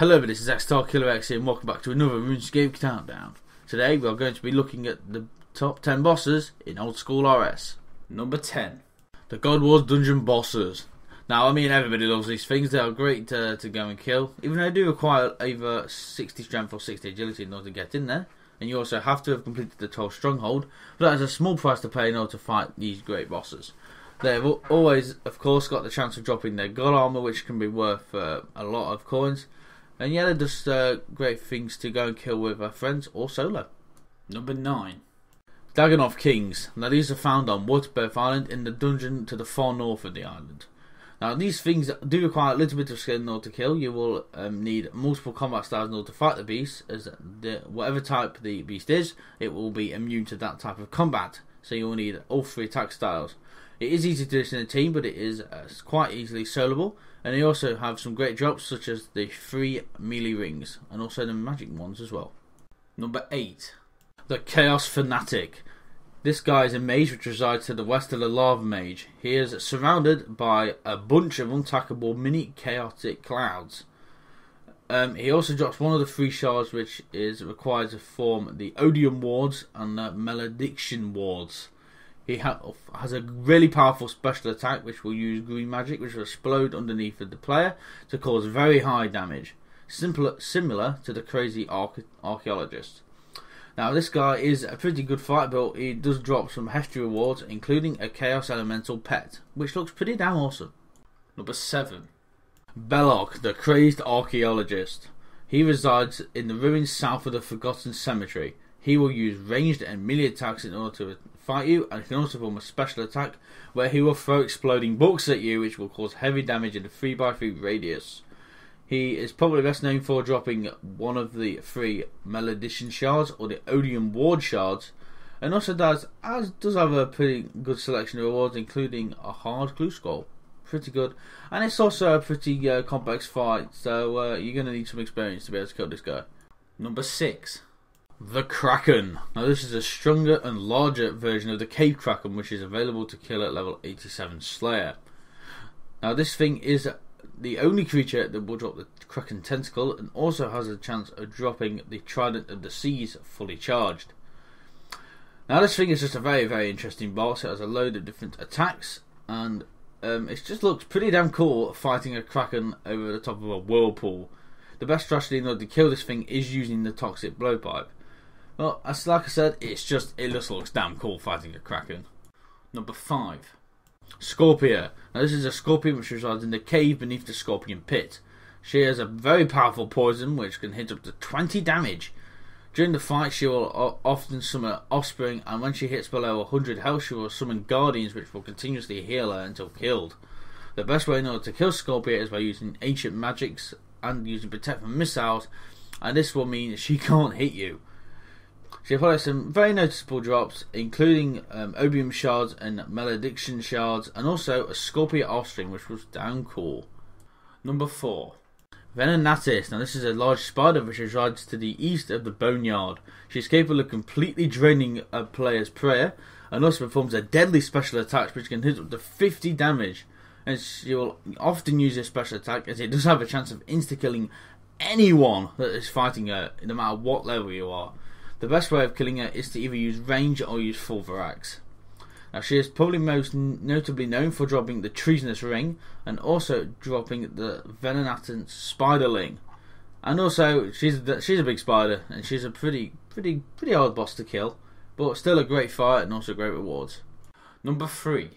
Hello, this is X-Star Killer X here and welcome back to another RuneScape Countdown. Today we are going to be looking at the top 10 bosses in Old School RS. Number 10. The God Wars Dungeon Bosses. Now, I mean, everybody loves these things. They are great to go and kill, even though they do require either 60 strength or 60 agility in order to get in there. And you also have to have completed the 12 stronghold, but that is a small price to pay in order to fight these great bosses. They've always, of course, got the chance of dropping their god armor, which can be worth a lot of coins. And yeah, they're just great things to go and kill with friends or solo. Number 9. Dagannoth Kings. Now these are found on Waterberth Island in the dungeon to the far north of the island. Now these things do require a little bit of skill in order to kill. You will need multiple combat styles in order to fight the beast, as whatever type the beast is, it will be immune to that type of combat. So you will need all 3 attack styles. It is easy to do this in a team, but it is quite easily soloable. And they also have some great drops, such as the 3 melee rings, and also the magic ones as well. Number 8. The Chaos Fanatic. This guy is a mage which resides to the west of the Lava Mage. He is surrounded by a bunch of untackable mini chaotic clouds. He also drops one of the 3 shards which is required to form the Odium Wards and the Malediction Wards. He has a really powerful special attack which will use green magic, which will explode underneath of the player to cause very high damage, similar to the crazy archaeologist. Now this guy is a pretty good fight, but he does drop some hefty rewards, including a Chaos Elemental pet, which looks pretty damn awesome. Number 7. Belloc, the crazed archaeologist. He resides in the ruins south of the Forgotten Cemetery. He will use ranged and melee attacks in order to fight you, and he can also form a special attack where he will throw exploding books at you, which will cause heavy damage in a 3x3 radius. He is probably best known for dropping one of the 3 Malediction shards or the Odium Ward shards, and also does have a pretty good selection of rewards, including a hard clue scroll. Pretty good, and it's also a pretty complex fight, so you're going to need some experience to be able to kill this guy. Number 6. The Kraken. Now this is a stronger and larger version of the Cave Kraken, which is available to kill at level 87 Slayer. Now this thing is the only creature that will drop the Kraken Tentacle, and also has a chance of dropping the Trident of the Seas fully charged. Now this thing is just a very interesting boss. It has a load of different attacks, and it just looks pretty damn cool fighting a Kraken over the top of a whirlpool. The best strategy in order to kill this thing is using the Toxic Blowpipe. Well, like I said, it just looks damn cool fighting a Kraken. Number 5. Scorpia. Now this is a scorpion which resides in the cave beneath the Scorpion Pit. She has a very powerful poison which can hit up to 20 damage. During the fight she will often summon offspring, and when she hits below 100 health she will summon guardians which will continuously heal her until killed. The best way in order to kill Scorpia is by using ancient magics and using protect from missiles, and this will mean she can't hit you. She applies some very noticeable drops, including Obium shards and Malediction shards, and also a Scorpia offspring, which was damn cool. Number 4. Venenatis. Now this is a large spider which resides to the east of the Boneyard. She is capable of completely draining a player's prayer, and also performs a deadly special attack which can hit up to 50 damage. And she will often use this special attack as it does have a chance of insta-killing anyone that is fighting her, no matter what level you are. The best way of killing her is to either use range or use full Varax. Now she is probably most notably known for dropping the Treasonous Ring, and also dropping the Venenatant Spiderling. And also she's a big spider, and she's a pretty hard boss to kill, but still a great fight and also great rewards. Number 3.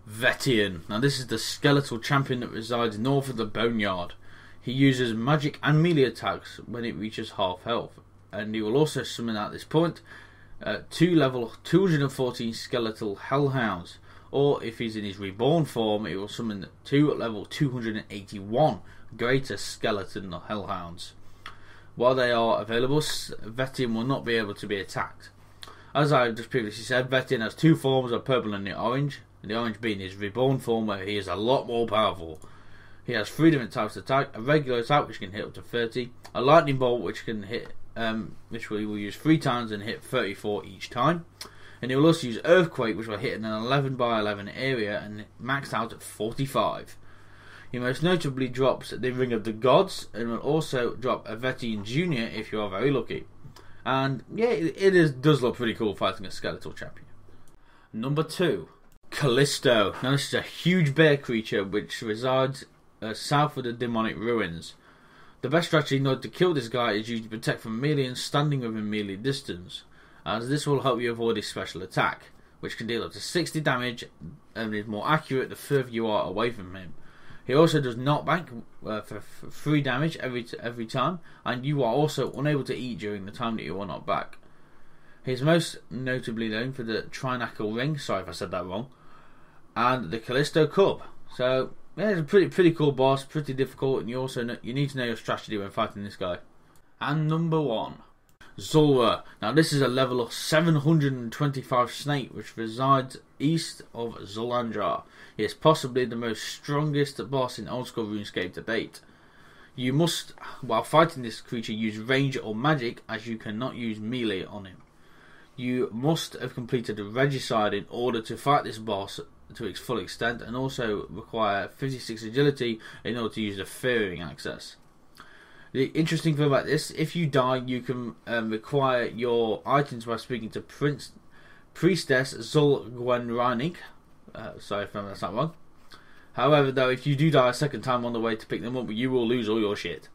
Vetian. Now this is the skeletal champion that resides north of the Boneyard. He uses magic and melee attacks when it reaches half health, and he will also summon at this point 2 level 214 skeletal hellhounds, or if he's in his reborn form he will summon 2 level 281 greater skeleton hellhounds. While they are available, Vetian will not be able to be attacked. As I just previously said, Vetian has 2 forms of purple and the orange being his reborn form, where he is a lot more powerful. He has 3 different types of attack: a regular attack which can hit up to 30, a lightning bolt which can hit which we will use 3 times and hit 34 each time, and he will also use Earthquake which will hit in an 11 by 11 area and maxed out at 45. He most notably drops the Ring of the Gods and will also drop a Vetian Junior if you are very lucky. And yeah, it does look pretty cool fighting a skeletal champion. Number 2. Callisto. Now this is a huge bear creature which resides south of the demonic ruins. The best strategy in order to kill this guy is used to protect from melee and standing within melee distance, as this will help you avoid his special attack, which can deal up to 60 damage and is more accurate the further you are away from him. He also does knockback for 3 damage every time, and you are also unable to eat during the time that you are knocked back. He is most notably known for the Trinacle Ring, sorry if I said that wrong, and the Callisto Cub. So yeah, it's a pretty cool boss, pretty difficult, and you need to know your strategy when fighting this guy. And number 1. Zulrah. Now this is a level 725 snake which resides east of Zulandrar. He is possibly the most strongest boss in old school RuneScape to date. You must, while fighting this creature, use range or magic, as you cannot use melee on him. You must have completed a Regicide in order to fight this boss to its full extent, and also require 56 agility in order to use the Fearing access. The interesting thing about this, if you die, you can require your items by speaking to Priestess Zulgwenreinig. Sorry if that's not wrong. However, though, if you do die a second time on the way to pick them up, you will lose all your shit.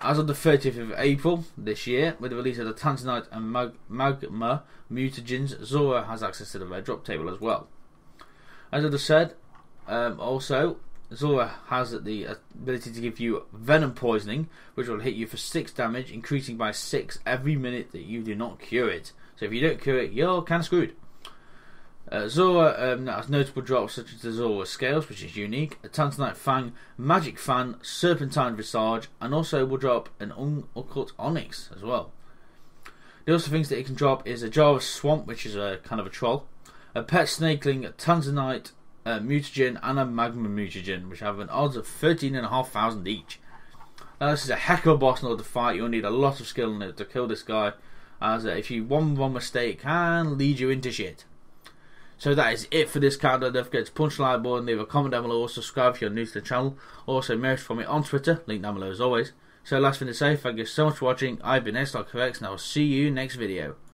As of the 30th of April this year, with the release of the Tanzanite and Magma mutagens, Zulrah has access to the red drop table as well. As I just said, also, Zulrah has the ability to give you venom poisoning, which will hit you for 6 damage, increasing by 6 every minute that you do not cure it. So if you don't cure it, you're kind of screwed. Zulrah has notable drops such as the Zulrah Scales, which is unique, a Tanzanite Fang, Magic Fan, Serpentine Visage, and also will drop an Occult Onyx as well. The other things that it can drop is a Jar of Swamp, which is a kind of a troll, a Pet Snakeling, a Tanzanite mutagen, and a Magma mutagen, which have an odds of 13,500 each. Now this is a heck of a boss in order to fight. You'll need a lot of skill in it to kill this guy, as if you one wrong mistake can lead you into shit. So that is it for this countdown. Don't forget to punch the like button, leave a comment down below, or subscribe if you're new to the channel. Also, message from me on Twitter, link down below as always. So last thing to say, thank you so much for watching. I've been S.Corrects, and I will see you next video.